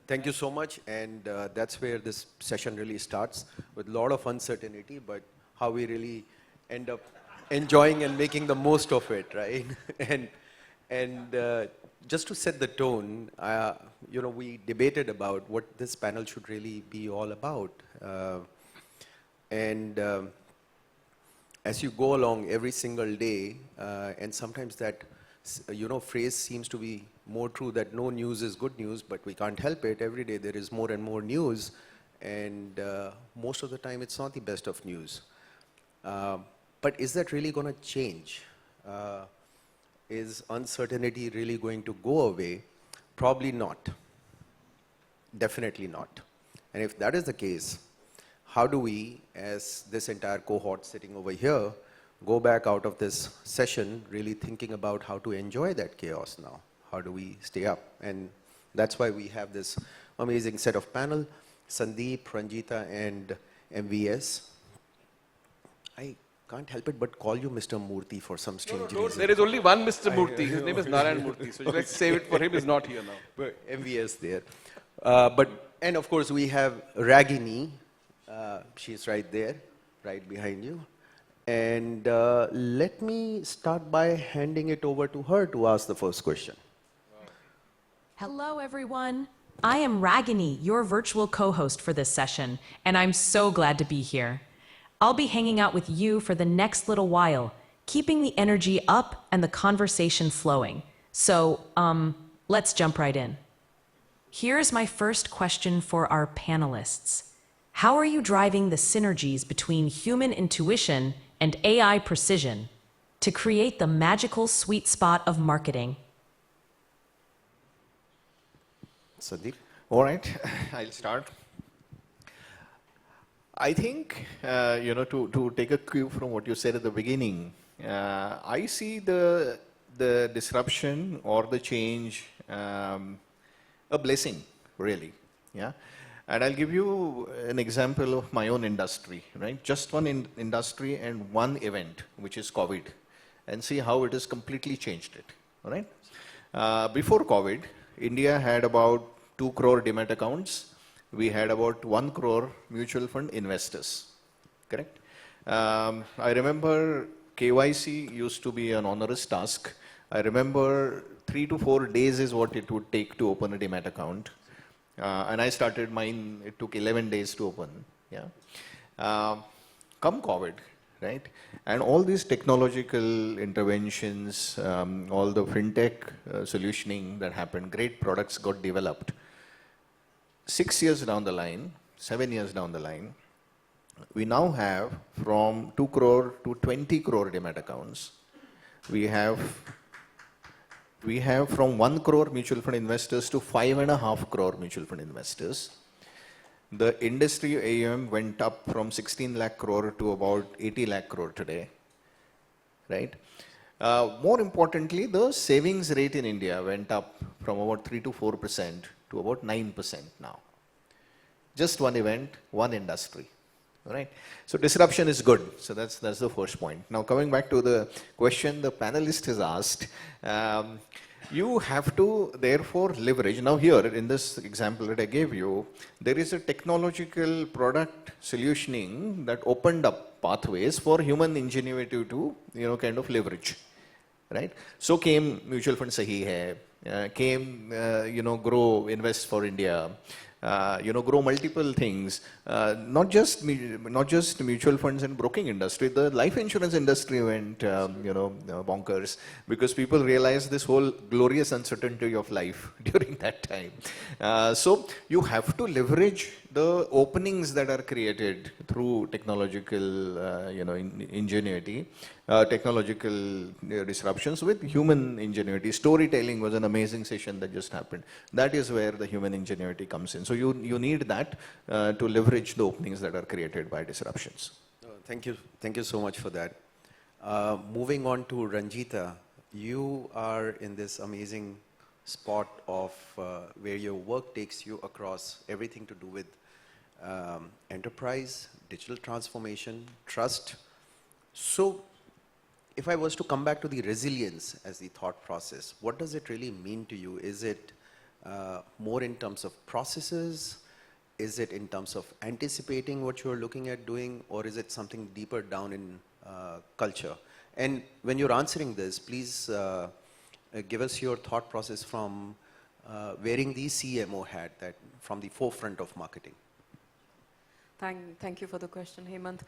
Thank you so much, and that's where this session really starts, with a lot of uncertainty, but how we really end up enjoying and making the most of it, right? and just to set the tone, we debated about what this panel should really be all about. And as you go along every single day, and sometimes that phrase seems to be more true, that no news is good news, but we can't help it. Every day there is more and more news, and most of the time it's not the best of news. But is that really going to change? Is uncertainty really going to go away? Probably not. Definitely not. And if that is the case, how do we, as this entire cohort sitting over here, go back out of this session really thinking about how to enjoy that chaos now? How do we stay up? And that's why we have this amazing set of panel, Sandeep, Ranjita, and MVS. I can't help it but call you Mr. Murthy for some strange reason. There is only one Mr. Murthy. His name is Narayan Murthy. So let's save it for him. He's not here now. But MVS there. And of course we have Ragini. She's right there, right behind you. And let me start by handing it over to her to ask the first question. Hello, everyone. I am Ragini, your virtual co-host for this session, and I'm so glad to be here. I'll be hanging out with you for the next little while, keeping the energy up and the conversation flowing. So, let's jump right in. Here's my first question for our panelists. How are you driving the synergies between human intuition and AI precision to create the magical sweet spot of marketing? Sandeep? All right, I'll start. I think, to take a cue from what you said at the beginning, I see the disruption or the change a blessing, really. Yeah. And I'll give you an example of my own industry, right? Just one industry and one event, which is COVID, and see how it has completely changed it, all right? Before COVID, India had about 2 crore demat accounts. We had about 1 crore mutual fund investors, correct? I remember KYC used to be an onerous task. I remember 3 to 4 days is what it would take to open a demat account. And I started mine, it took 11 days to open, yeah. Come COVID, right? And all these technological interventions, all the fintech solutioning that happened, great products got developed. 6 years down the line, 7 years down the line, we now have from 2 crore to 20 crore demat accounts. We have from 1 crore mutual fund investors to 5.5 crore mutual fund investors. The industry AUM went up from 16 lakh crore to about 80 lakh crore today, right? More importantly, the savings rate in India went up from about 3 to 4% to about 9% now. Just one event, one industry, all right? So disruption is good. So that's the first point. Now coming back to the question the panelist has asked, you have to therefore leverage. Now here in this example that I gave you, there is a technological product solutioning that opened up pathways for human ingenuity to kind of leverage, right? So came Mutual Fund Sahi Hai, came Grow, Invest for India, grow multiple things, not just mutual funds and broking industry. The life insurance industry went, bonkers because people realized this whole glorious uncertainty of life during that time. So you have to leverage the openings that are created through technological, ingenuity, technological disruptions with human ingenuity. Storytelling was an amazing session that just happened. That is where the human ingenuity comes in. So you need that to leverage the openings that are created by disruptions. Thank you so much for that. Moving on to Ranjita, you are in this amazing spot of where your work takes you across everything to do with enterprise, digital transformation, trust. So if I was to come back to the resilience as the thought process, what does it really mean to you? Is it more in terms of processes? Is it in terms of anticipating what you're looking at doing, or is it something deeper down in culture? And when you're answering this, please give us your thought process from wearing the CMO hat, that from the forefront of marketing. Thank you for the question, Hemant.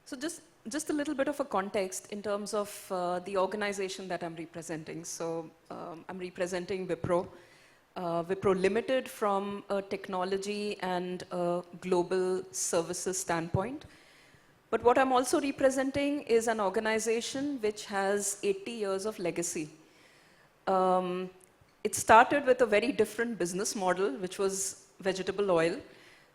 So just a little bit of a context in terms of the organization that I'm representing. So I'm representing Wipro. Wipro Limited from a technology and a global services standpoint. But what I'm also representing is an organization which has 80 years of legacy. It started with a very different business model, which was vegetable oil.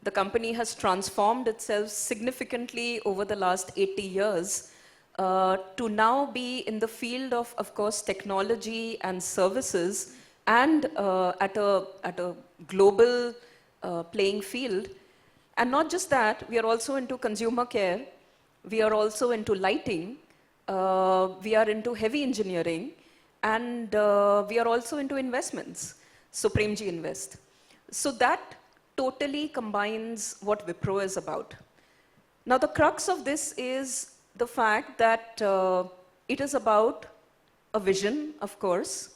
The company has transformed itself significantly over the last 80 years to now be in the field of course, technology and services, and at a global playing field. And not just that, we are also into consumer care, we are also into lighting, we are into heavy engineering, and we are also into investments, so Premji Invest. So that totally combines what Wipro is about. Now the crux of this is the fact that it is about a vision, of course.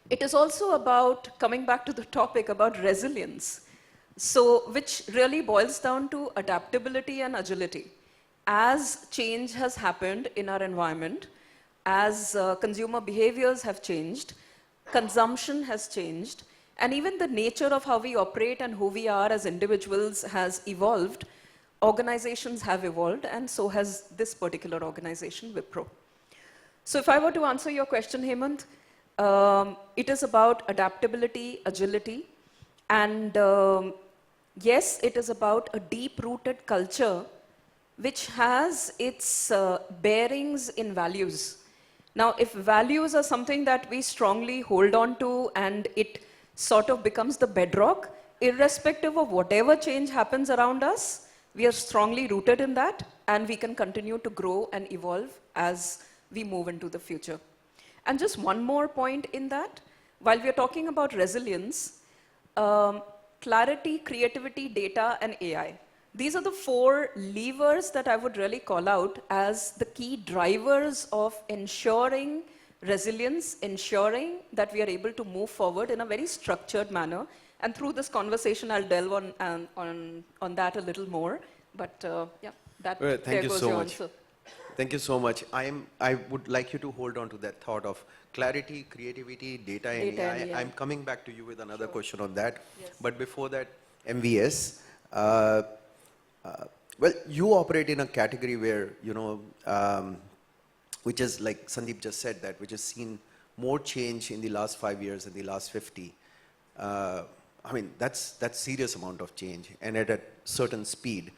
It is also about, coming back to the topic, about resilience. So, which really boils down to adaptability and agility. As change has happened in our environment, as consumer behaviors have changed, consumption has changed, and even the nature of how we operate and who we are as individuals has evolved, organizations have evolved, and so has this particular organization, Wipro. So if I were to answer your question, Hemant, it is about adaptability, agility, and yes, it is about a deep-rooted culture which has its bearings in values. Now, if values are something that we strongly hold on to and it sort of becomes the bedrock, irrespective of whatever change happens around us, we are strongly rooted in that, and we can continue to grow and evolve as we move into the future. And just one more point in that, while we are talking about resilience, clarity, creativity, data, and AI. These are the 4 levers that I would really call out as the key drivers of ensuring resilience, ensuring that we are able to move forward in a very structured manner. And through this conversation, I'll delve on that a little more. But yeah, that Well, thank you goes so your much. answer. Thank you so much. I would like you to hold on to that thought of clarity, creativity, data, and Data AI. and AI. I'm coming back to you with another question on that. Yes. But before that, MVS. Well, you operate in a category where, which is like Sandeep just said, that which has seen more change in the last 5 years than the last 50. I mean, that's serious amount of change, and at a certain speed.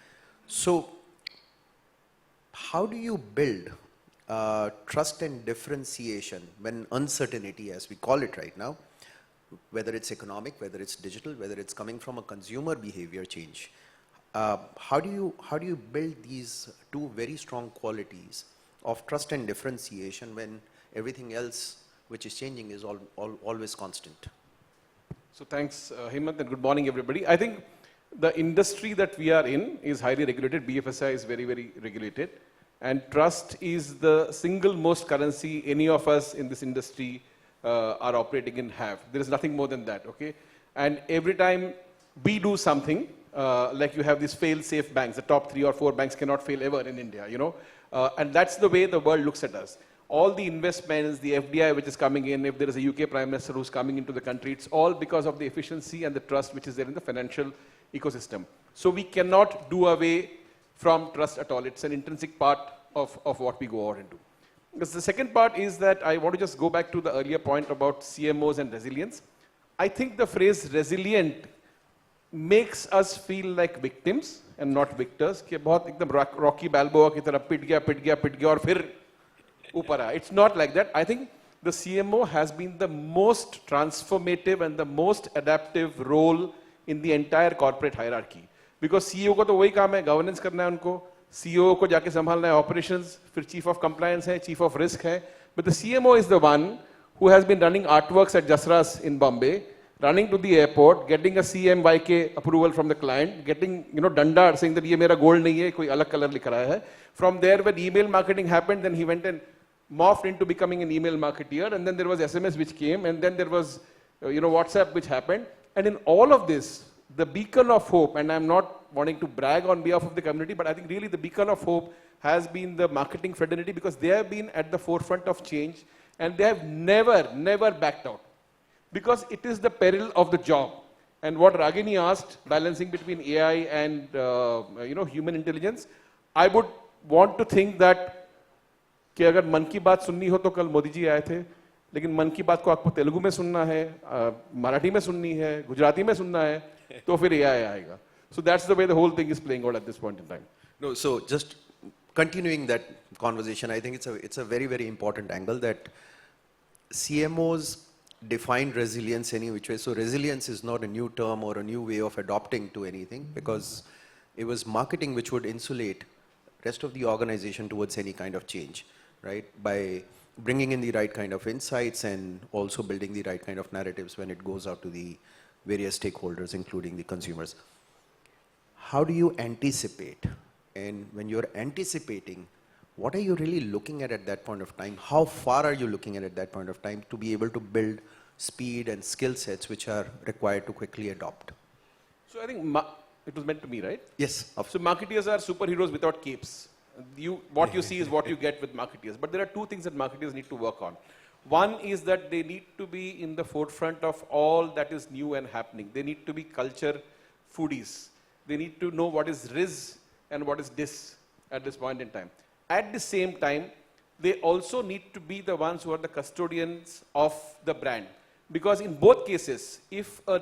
So, how do you build trust and differentiation when uncertainty, as we call it right now, whether it's economic, whether it's digital, whether it's coming from a consumer behavior change? How do you build these 2 very strong qualities of trust and differentiation when everything else which is changing is always constant? So thanks, Hemant, and good morning, everybody. I think the industry that we are in is highly regulated. BFSI is very, very regulated. And trust is the single most currency any of us in this industry are operating in have. There is nothing more than that, okay? And every time we do something, like you have these fail-safe banks, the top 3 or 4 banks cannot fail ever in India, and that's the way the world looks at us. All the investments, the FDI which is coming in, if there is a UK Prime Minister who's coming into the country, it's all because of the efficiency and the trust which is there in the financial ecosystem. So we cannot do away from trust at all. It's an intrinsic part of what we go out and do. Because the second part is that I want to just go back to the earlier point about CMOs and resilience. I think the phrase resilient makes us feel like victims and not victors. कि बहुत एकदम Rocky Balboa की तरह पिट गया और फिर ऊपर आया. It's not like that. I think the CMO has been the most transformative and the most adaptive role in the entire corporate hierarchy. Because CEO को तो वही काम है, governance करना है उनको, CEO को जाके संभालना है operations, फिर chief of compliance है, chief of risk है. But the CMO is the one who has been running artworks at Jasras in Bombay, running to the airport, getting a CMYK approval from the client, getting, danda, saying that ye mera gold nahi hai, koi alag color likh raha hai. From there, when email marketing happened, then he went and morphed into becoming an email marketeer, and then there was SMS which came, and then there was, WhatsApp which happened. And in all of this, the beacon of hope, and I'm not wanting to brag on behalf of the community, but I think really the beacon of hope has been the marketing fraternity, because they have been at the forefront of change, and they have never backed out. Because it is the peril of the job. And what Ragini asked, balancing between AI and human intelligence, I would want to think that कि अगर मन की बात सुननी हो तो कल मोदी जी आए थे, लेकिन मन की बात को आपको तेलुगु में सुनना है, मराठी में सुननी है, गुजराती में सुनना है, तो फिर AI आएगा. So that's the way the whole thing is playing out at this point in time. No, so just continuing that conversation, I think it's a very, very important angle that CMOs define resilience any which way. So resilience is not a new term or a new way of adopting to anything, because it was marketing which would insulate rest of the organization towards any kind of change, right? By bringing in the right kind of insights and also building the right kind of narratives when it goes out to the various stakeholders, including the consumers. How do you anticipate? And when you're anticipating, what are you really looking at that point of time? How far are you looking at that point of time to be able to build speed and skill sets which are required to quickly adopt? So I think it was meant to me, right? Yes. So marketeers are superheroes without capes. What you see is what you get with marketeers. But there are two things that marketeers need to work on. One is that they need to be in the forefront of all that is new and happening. They need to be culture foodies. They need to know what is Riz and what is Dis at this point in time. At the same time, they also need to be the ones who are the custodians of the brand. Because in both cases, if a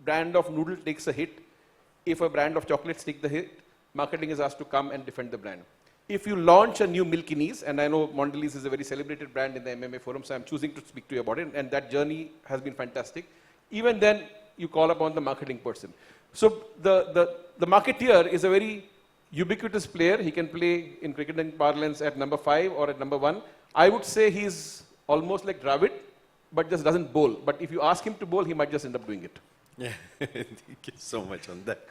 brand of noodle takes a hit, if a brand of chocolates take the hit, marketing is asked to come and defend the brand. If you launch a new Milkinis, and I know Mondelez is a very celebrated brand in the MMA forum, so I'm choosing to speak to you about it, and that journey has been fantastic. Even then, you call upon the marketing person. So the marketeer is a very ubiquitous player. He can play in cricketing parlance at number 5 or at number 1. I would say he's almost like Dravid, but just doesn't bowl. But if you ask him to bowl, he might just end up doing it. Yeah, thank you so much on that.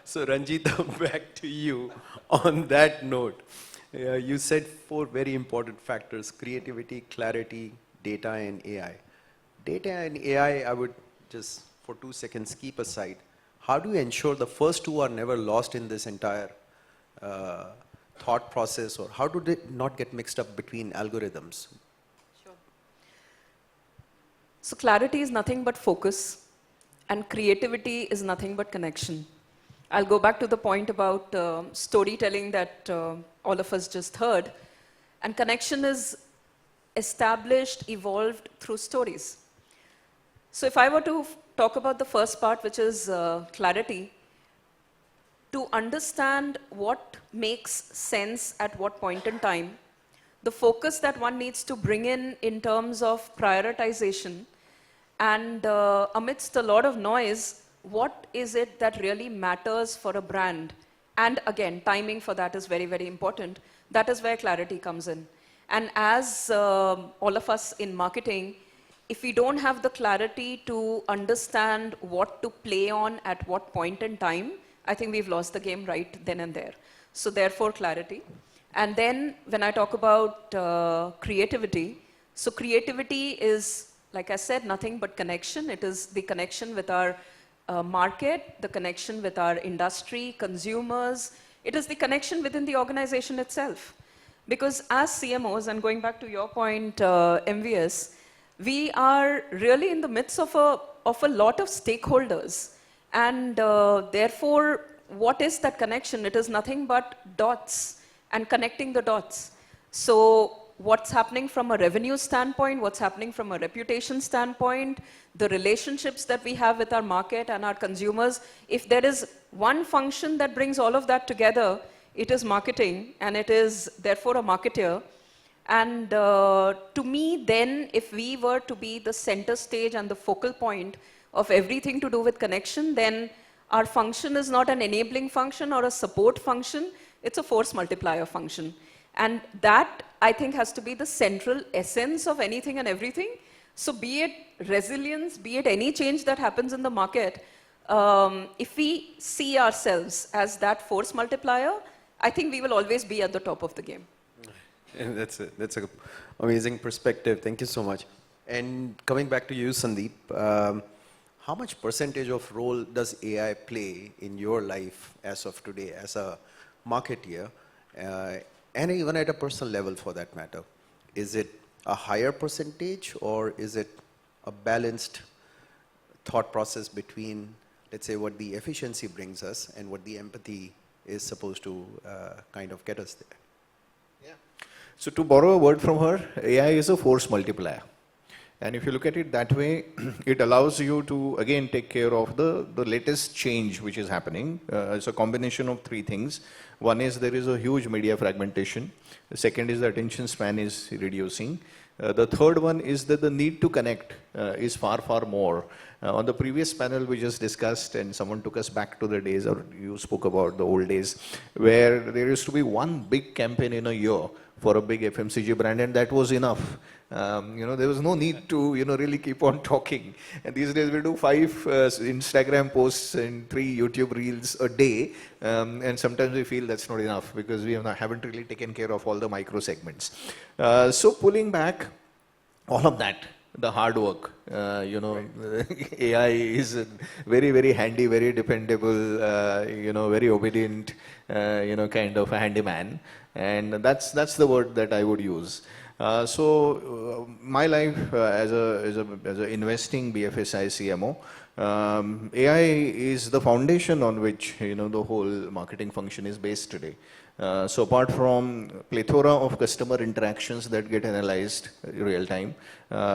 So Ranjita, back to you on that note. You said 4 very important factors: creativity, clarity, data, and AI. Data and AI, I would just for 2 seconds keep aside. How do you ensure the first 2 are never lost in this entire thought process, or how do they not get mixed up between algorithms? Sure. So clarity is nothing but focus, and creativity is nothing but connection. I'll go back to the point about storytelling that all of us just heard. And connection is established, evolved through stories. So if I were to talk about the first part, which is clarity, to understand what makes sense at what point in time, the focus that one needs to bring in terms of prioritization, and amidst a lot of noise, what is it that really matters for a brand? And again, timing for that is very, very important. That is where clarity comes in. And as all of us in marketing, if we don't have the clarity to understand what to play on at what point in time, I think we've lost the game right then and there. So therefore, clarity. And then when I talk about creativity, so creativity is, like I said, nothing but connection. It is the connection with our market, the connection with our industry, consumers. It is the connection within the organization itself. Because as CMOs, and going back to your point, MVS, we are really in the midst of a lot of stakeholders. And therefore, what is that connection? It is nothing but dots and connecting the dots. So what's happening from a revenue standpoint, what's happening from a reputation standpoint, the relationships that we have with our market and our consumers. If there is one function that brings all of that together, it is marketing, and it is therefore a marketer. And to me then, if we were to be the center stage and the focal point of everything to do with connection, then our function is not an enabling function or a support function, it's a force multiplier function. And that, I think, has to be the central essence of anything and everything. So be it resilience, be it any change that happens in the market, if we see ourselves as that force multiplier, I think we will always be at the top of the game. And that's a amazing perspective. Thank you so much. And coming back to you, Sandeep, how much percentage of role does AI play in your life as of today, as a marketeer, and even at a personal level for that matter? Is it a higher percentage, or is it a balanced thought process between, let's say, what the efficiency brings us and what the empathy is supposed to kind of get us there? So to borrow a word from her, AI is a force multiplier. And if you look at it that way, it allows you to, again, take care of the latest change which is happening. It's a combination of three things. One is there is a huge media fragmentation. The second is the attention span is reducing. The third one is that the need to connect is far, far more. On the previous panel we just discussed, and someone took us back to the days, or you spoke about the old days, where there used to be one big campaign in a year for a big FMCG brand, and that was enough. There was no need to, really keep on talking. And these days we do 5 Instagram posts and 3 YouTube reels a day, and sometimes we feel that's not enough because we haven't really taken care of all the micro segments. So pulling back all of that, the hard work, AI is very, very handy, very dependable, very obedient, kind of a handyman. And that's the word that I would use. My life as a investing BFSI CMO, AI is the foundation on which the whole marketing function is based today. So apart from plethora of customer interactions that get analyzed real time,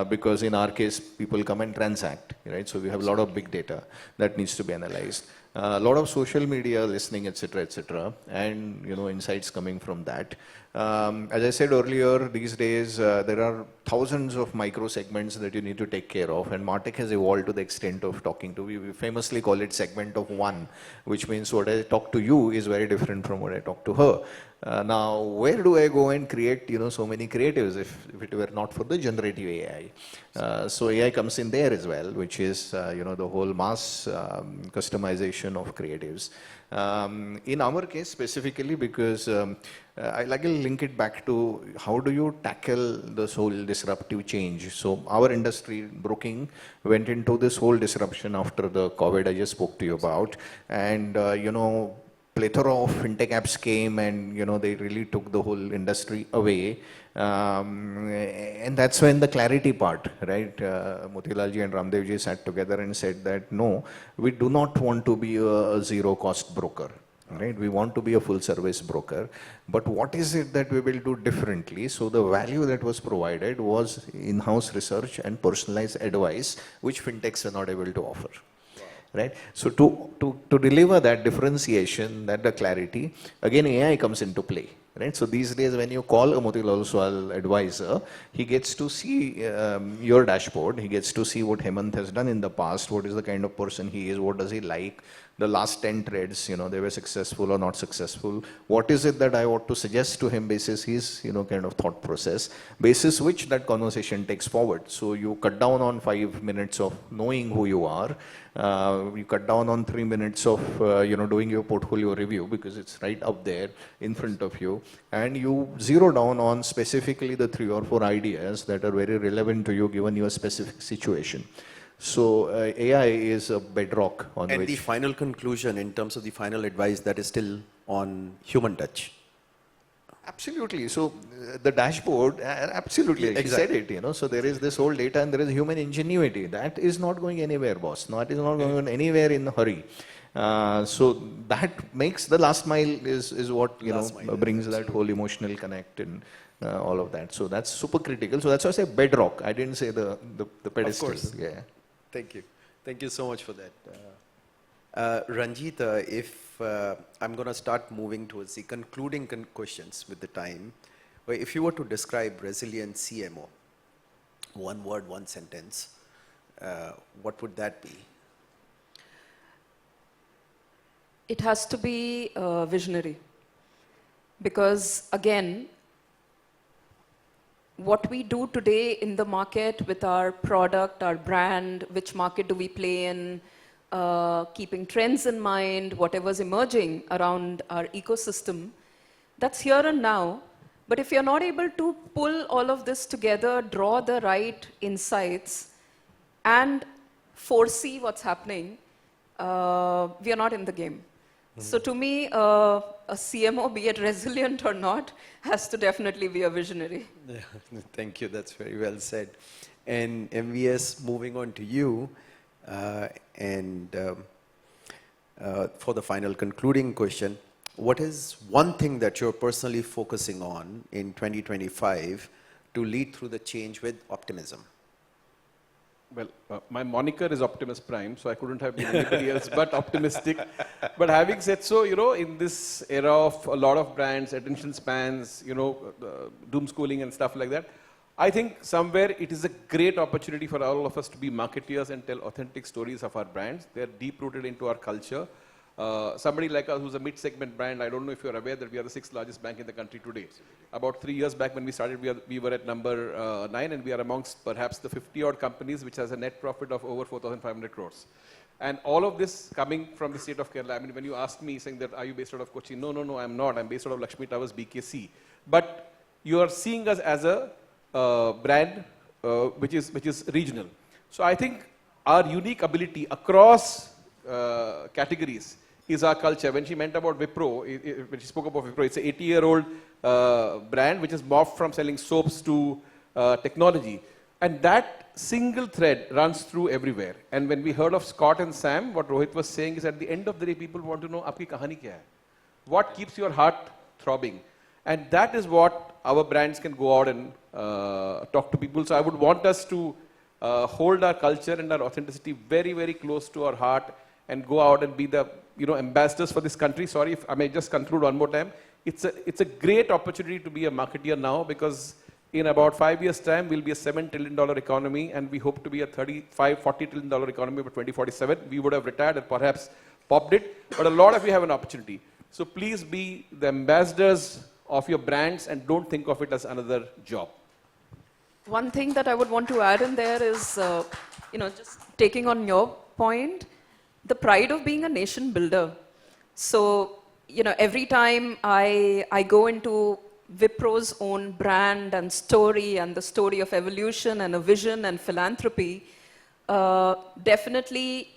because in our case people come and transact, right? So we have a lot of big data that needs to be analyzed. A lot of social media listening, etc., and insights coming from that. As I said earlier, these days there are thousands of micro segments that you need to take care of, and MarTech has evolved to the extent of talking to. We famously call it segment of one, which means what I talk to you is very different from what I talk to her. Now, where do I go and create so many creatives if it were not for the generative AI? So AI comes in there as well, which is the whole mass customization of creatives. In our case specifically, because I like to link it back to how do you tackle this whole disruptive change. So our industry, broking, went into this whole disruption after the COVID I just spoke to you about, and plethora of fintech apps came, and they really took the whole industry away. And that's when the clarity part, right? Motilalji and Ramdevji sat together and said that no, we do not want to be a zero cost broker, right? We want to be a full service broker. But what is it that we will do differently? So the value that was provided was in-house research and personalized advice, which fintechs are not able to offer. Right? So to deliver that differentiation, that the clarity, again AI comes into play. Right? So these days when you call a Motilal Oswal advisor, he gets to see your dashboard, he gets to see what Hemant has done in the past, what is the kind of person he is, what does he like, the last 10 trades, they were successful or not successful. What is it that I ought to suggest to him basis his, kind of thought process, basis which that conversation takes forward. So you cut down on 5 minutes of knowing who you are. You cut down on 3 minutes of, doing your portfolio review because it's right up there in front of you. And you zero down on specifically the 3 or 4 ideas that are very relevant to you given your specific situation. So AI is a bedrock on which... And the final conclusion in terms of the final advice, that is still on human touch. Absolutely. So the dashboard, absolutely, Exactly. you said it, so there is this whole data and there is human ingenuity. That is not going anywhere, boss. No, it is not going anywhere in a hurry. So that makes the last mile is what, brings that whole emotional connect and all of that. So that's super critical. So that's why I say bedrock. I didn't say the pedestal. Of course. Yeah. Thank you. Thank you so much for that. Ranjit, if I'm going to start moving towards the concluding questions with the time, if you were to describe resilient CMO, one word, one sentence, what would that be? It has to be visionary. Because again, what we do today in the market with our product, our brand, which market do we play in, keeping trends in mind, whatever's emerging around our ecosystem, that's here and now. But if you're not able to pull all of this together, draw the right insights, and foresee what's happening, we are not in the game. So to me, a CMO, be it resilient or not, has to definitely be a visionary. Yeah, thank you. That's very well said. And MVS, moving on to you, for the final concluding question, what is one thing that you're personally focusing on in 2025 to lead through the change with optimism? Well, my moniker is Optimus Prime, so I couldn't have been anybody else but optimistic. But having said so, in this era of a lot of brands, attention spans, doom schooling and stuff like that, I think somewhere it is a great opportunity for all of us to be marketeers and tell authentic stories of our brands. They're deep rooted into our culture. Somebody like us who's a mid-segment brand, I don't know if you're aware that we are the 6th largest bank in the country today. About 3 years back when we started, we were at number 9, and we are amongst perhaps the 50-odd companies which has a net profit of over 4,500 crores. And all of this coming from the state of Kerala. I mean, when you ask me saying that, are you based out of Kochi? No, I'm not. I'm based out of Lakshmi Towers, BKC. But you are seeing us as a brand which is regional. So I think our unique ability across categories is our culture. When she meant about Wipro, when she spoke about Wipro, it's an 80-year-old brand which is morphed from selling soaps to technology. And that single thread runs through everywhere. And when we heard of Scott and Sam, what Rohit was saying is at the end of the day, people want to know, aapki kahani kya hai? What keeps your heart throbbing? And that is what our brands can go out and talk to people. So I would want us to hold our culture and our authenticity very, very close to our heart and go out and be the ambassadors for this country. Sorry if I may just conclude one more time. It's a great opportunity to be a marketeer now, because in about 5 years' time, we'll be a $7 trillion economy, and we hope to be a $40 trillion economy by 2047. We would have retired and perhaps popped it, but a lot of you have an opportunity. So please be the ambassadors of your brands and don't think of it as another job. One thing that I would want to add in there is, just taking on your point, the pride of being a nation builder. So, every time I go into Wipro's own brand and story and the story of evolution and a vision and philanthropy, definitely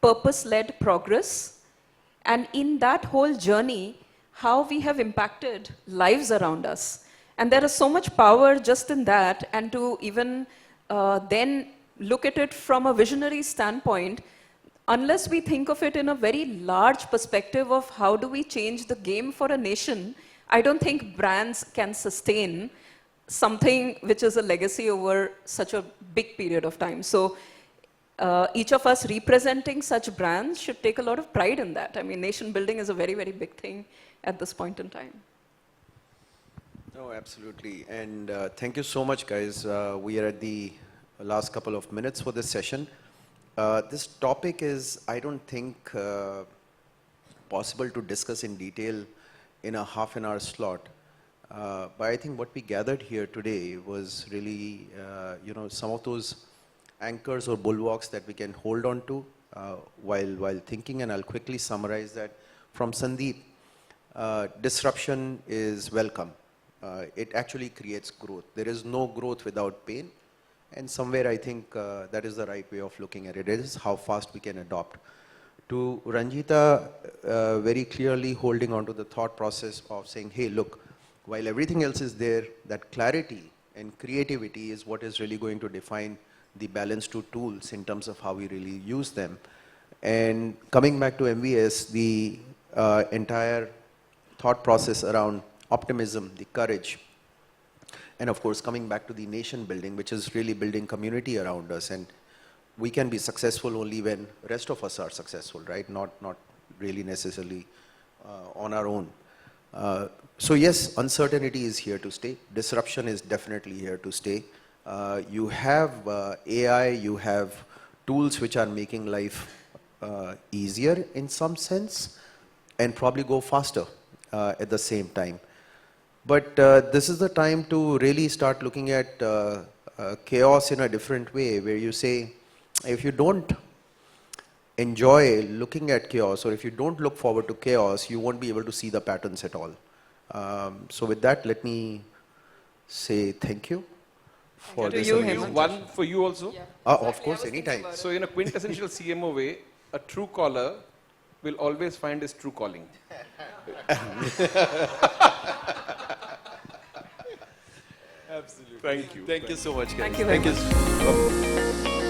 purpose-led progress. And in that whole journey, how we have impacted lives around us. And there is so much power just in that, and to even then look at it from a visionary standpoint, unless we think of it in a very large perspective of how do we change the game for a nation, I don't think brands can sustain something which is a legacy over such a big period of time. So each of us representing such brands should take a lot of pride in that. I mean, nation building is a very, very big thing at this point in time. No, absolutely. And thank you so much, guys. We are at the last couple of minutes for this session. This topic is, I don't think, possible to discuss in detail in a half-an-hour slot. But I think what we gathered here today was really, some of those anchors or bulwarks that we can hold on to while thinking. And I'll quickly summarize that from Sandeep. Disruption is welcome. It actually creates growth. There is no growth without pain. And somewhere I think that is the right way of looking at it. It is how fast we can adopt. To Ranjita, very clearly holding on to the thought process of saying, hey, look, while everything else is there, that clarity and creativity is what is really going to define the balance to tools in terms of how we really use them. And coming back to MVS, the entire thought process around optimism, the courage, and of course coming back to the nation building, which is really building community around us. And we can be successful only when rest of us are successful, right? Not really necessarily on our own. So yes, uncertainty is here to stay. Disruption is definitely here to stay. You have AI, you have tools which are making life easier in some sense and probably go faster at the same time. But this is the time to really start looking at chaos in a different way, where you say, if you don't enjoy looking at chaos, or if you don't look forward to chaos, you won't be able to see the patterns at all. So with that, let me say thank you for To this you, amazing Hemant. One for you also. Of course, anytime. So in a quintessential CMO way, a true caller will always find his true calling. Absolutely. Thank you. Thank you so much, guys. Thank you very much. much.